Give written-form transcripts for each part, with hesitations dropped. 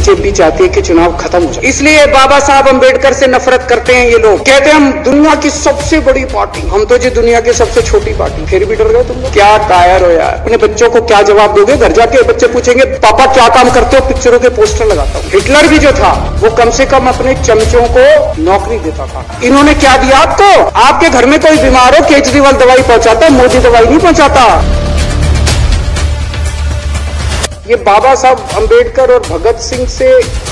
BJP चाहती है कि चुनाव खत्म हो जाए, इसलिए बाबा साहब अम्बेडकर से नफरत करते हैं ये लोग। कहते हैं हम दुनिया की सबसे बड़ी पार्टी, हम तो जी दुनिया की सबसे छोटी पार्टी। फिर भी डर गए तुम लोग, क्या कायर हो यार। अपने बच्चों को क्या जवाब दोगे? घर जाके बच्चे पूछेंगे पापा क्या काम करते हो? पिक्चरों के पोस्टर लगाता हूँ। हिटलर भी जो था वो कम से कम अपने चमचों को नौकरी देता था। इन्होंने क्या दिया आपको? आपके घर में कोई बीमार हो, केजरीवाल दवाई पहुंचाता, मोदी दवाई नहीं पहुंचाता। ये बाबा साहब अम्बेडकर और भगत सिंह से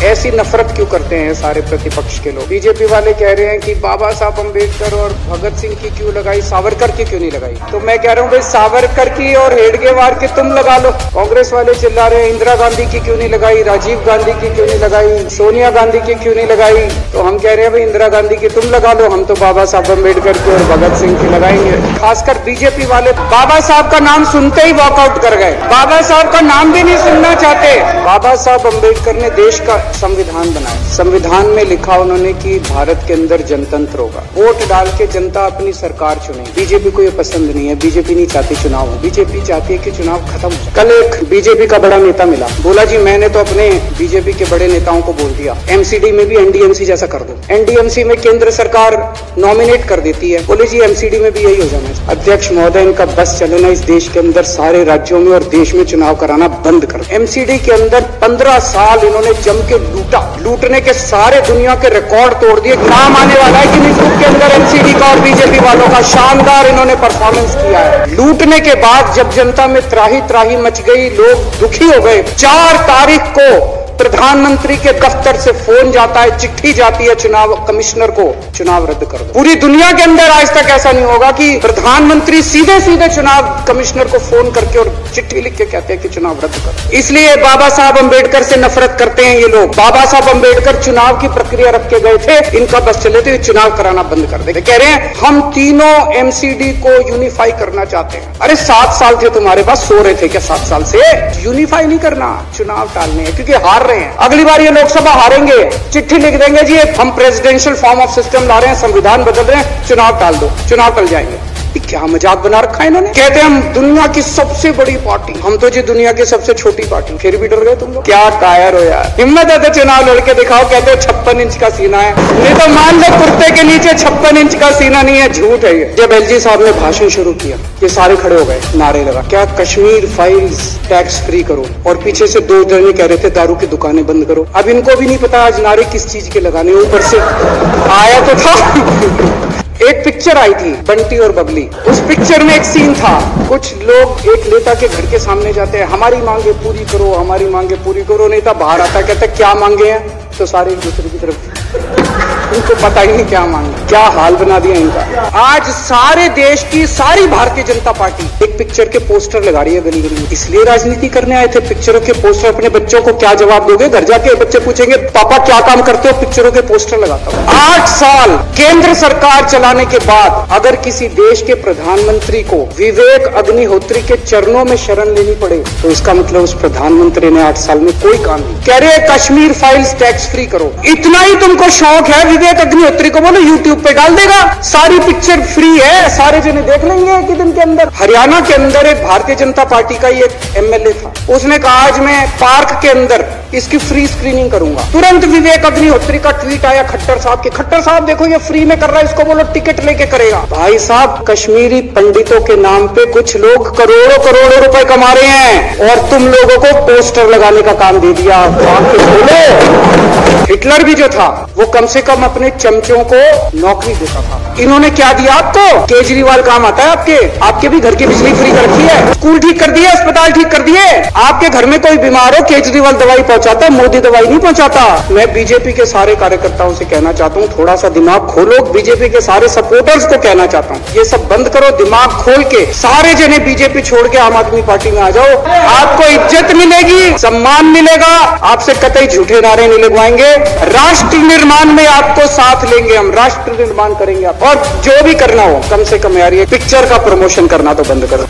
ऐसी नफरत क्यों करते हैं सारे प्रतिपक्ष के लोग? बीजेपी वाले कह रहे हैं कि बाबा साहब अम्बेडकर और भगत सिंह की क्यों लगाई, सावरकर की क्यों नहीं लगाई? तो मैं कह रहा हूँ भाई सावरकर की और हेडगेवार की तुम लगा लो। कांग्रेस वाले चिल्ला रहे हैं इंदिरा गांधी की क्यों नहीं लगाई, राजीव गांधी की क्यों नहीं लगाई, सोनिया गांधी की क्यों नहीं लगाई? तो हम कह रहे हैं भाई इंदिरा गांधी की तुम लगा लो, हम तो बाबा साहब अम्बेडकर की और भगत सिंह की लगाएंगे। खासकर बीजेपी वाले बाबा साहब का नाम सुनते ही वॉकआउट कर गए, बाबा साहब का नाम भी नहीं सुनना चाहते। बाबा साहब अम्बेडकर ने देश का संविधान बनाया, संविधान में लिखा उन्होंने कि भारत के अंदर जनतंत्र होगा, वोट डाल के जनता अपनी सरकार चुनेगी। बीजेपी को ये पसंद नहीं है, बीजेपी नहीं चाहती चुनाव हो, बीजेपी चाहती है कि चुनाव खत्म हो। कल एक बीजेपी का बड़ा नेता मिला, बोला जी मैंने तो अपने बीजेपी के बड़े नेताओं को बोल दिया एमसीडी में भी एनडीएमसी जैसा कर दो। एनडीएमसी में केंद्र सरकार नॉमिनेट कर देती है, बोले जी एमसीडी में भी यही हो जाना है। अध्यक्ष महोदय इनका बस चले ना इस देश के अंदर सारे राज्यों में और देश में चुनाव कराना बंद कर। एमसीडी के अंदर 15 साल इन्होंने जम के लूटा, लूटने के सारे दुनिया के रिकॉर्ड तोड़ दिए। नाम आने वाला है गिनीज बुक के अंदर एमसीडी का और बीजेपी वालों का। शानदार इन्होंने परफॉर्मेंस किया है। लूटने के बाद जब जनता में त्राही त्राही मच गई, लोग दुखी हो गए, 4 तारीख को प्रधानमंत्री के दफ्तर से फोन जाता है, चिट्ठी जाती है चुनाव कमिश्नर को, चुनाव रद्द कर दो। पूरी दुनिया के अंदर आज तक ऐसा नहीं होगा कि प्रधानमंत्री सीधे सीधे चुनाव कमिश्नर को फोन करके और चिट्ठी लिख के कहते हैं कि चुनाव रद्द करो। इसलिए बाबा साहब अम्बेडकर से नफरत करते हैं ये लोग। बाबा साहब अम्बेडकर चुनाव की प्रक्रिया रख के गए थे, इनका बस चले तो ये चुनाव कराना बंद कर दे। कह रहे हैं हम तीनों एमसीडी को यूनिफाई करना चाहते हैं। अरे 7 साल थे तुम्हारे पास, सो रहे थे क्या 7 साल से? यूनिफाई नहीं करना, चुनाव टालने हैं, क्योंकि हार रहे हैं। अगली बार ये लोकसभा हारेंगे, चिट्ठी लिख देंगे जी हम प्रेसिडेंशियल फॉर्म ऑफ सिस्टम ला रहे हैं, संविधान बदल रहे हैं, चुनाव टाल दो, चुनाव टल जाएंगे। क्या मजाक बना रखा है इन्होंने। कहते हैं हम दुनिया की सबसे बड़ी पार्टी, हम तो जी दुनिया की सबसे छोटी पार्टी। फिर भी डर गए तुम लोग, क्या कायर हो यार। हिम्मत है तो चुनाव लड़के दिखाओ। कहते हैं 56 इंच का सीना है, नहीं तो मान लो कुर्ते के नीचे 56 इंच का सीना नहीं है, झूठ है ये। जब एलजी साहब ने भाषण शुरू किया, ये सारे खड़े हो गए, नारे लगा क्या कश्मीर फाइल्स टैक्स फ्री करो, और पीछे से 2 जने कह रहे थे दारू की दुकानें बंद करो। अब इनको भी नहीं पता आज नारे किस चीज के लगाने। ऊपर से आया तो था एक पिक्चर आई थी बंटी और बबली, उस पिक्चर में एक सीन था, कुछ लोग एक नेता के घर के सामने जाते हैं, हमारी मांगे पूरी करो, हमारी मांगे पूरी करो। नेता बाहर आता कहता क्या मांगे हैं, तो सारे एक दूसरे की तरफ इनको पता ही नहीं क्या मांगे। क्या हाल बना दिया इनका। आज सारे देश की सारी भारतीय जनता पार्टी एक पिक्चर के पोस्टर लगा रही है गली गली में। इसलिए राजनीति करने आए थे पिक्चरों के पोस्टर। अपने बच्चों को क्या जवाब दोगे? घर जाके बच्चे पूछेंगे पापा क्या काम करते हो? पिक्चरों के पोस्टर लगाता हूँ। 8 साल केंद्र सरकार चलाने के बाद अगर किसी देश के प्रधानमंत्री को विवेक अग्निहोत्री के चरणों में शरण लेनी पड़े, तो इसका मतलब उस प्रधानमंत्री ने 8 साल में कोई काम नहीं। कह रहे कश्मीर फाइल्स टैक्स फ्री करो, इतना ही तुमको शौक है, विवेक अग्निहोत्री को बोलो यूट्यूब पे डाल देगा, सारी पिक्चर फ्री है, सारे जने देख लेंगे एक ही दिन के अंदर। हरियाणा के अंदर एक भारतीय जनता पार्टी का ही एक एमएलए था, उसने कहा आज मैं पार्क के अंदर इसकी फ्री स्क्रीनिंग करूंगा। तुरंत विवेक अग्निहोत्री का ट्वीट आया खट्टर साहब के, खट्टर साहब देखो ये फ्री में कर रहा है, इसको बोलो टिकट लेके करेगा। भाई साहब कश्मीरी पंडितों के नाम पे कुछ लोग करोड़ों करोड़ों रुपए कमा रहे हैं, और तुम लोगों को पोस्टर लगाने का काम दे दिया। हिटलर भी जो था वो कम से कम अपने चमचों को नौकरी देता था। इन्होंने क्या दिया आपको? केजरीवाल काम आता है आपके? आपके भी घर की बिजली फ्री कर रखी है, स्कूल ठीक कर दिए, अस्पताल ठीक कर दिए। आपके घर में कोई बीमार हो केजरीवाल दवाई पहुंचाता है, मोदी दवाई नहीं पहुंचाता। मैं बीजेपी के सारे कार्यकर्ताओं से कहना चाहता हूँ थोड़ा सा दिमाग खोलो। बीजेपी के सारे सपोर्टर्स को कहना चाहता हूँ ये सब बंद करो, दिमाग खोल के सारे जने बीजेपी छोड़ के आम आदमी पार्टी में आ जाओ। आपको इज्जत मिलेगी, सम्मान मिलेगा, आपसे कतई झूठे नारे नहीं लगवाएंगे। राष्ट्र निर्माण में आपको साथ लेंगे हम, राष्ट्र निर्माण करेंगे आप। और जो भी करना हो कम से कम यार ये पिक्चर का प्रमोशन करना तो बंद करो।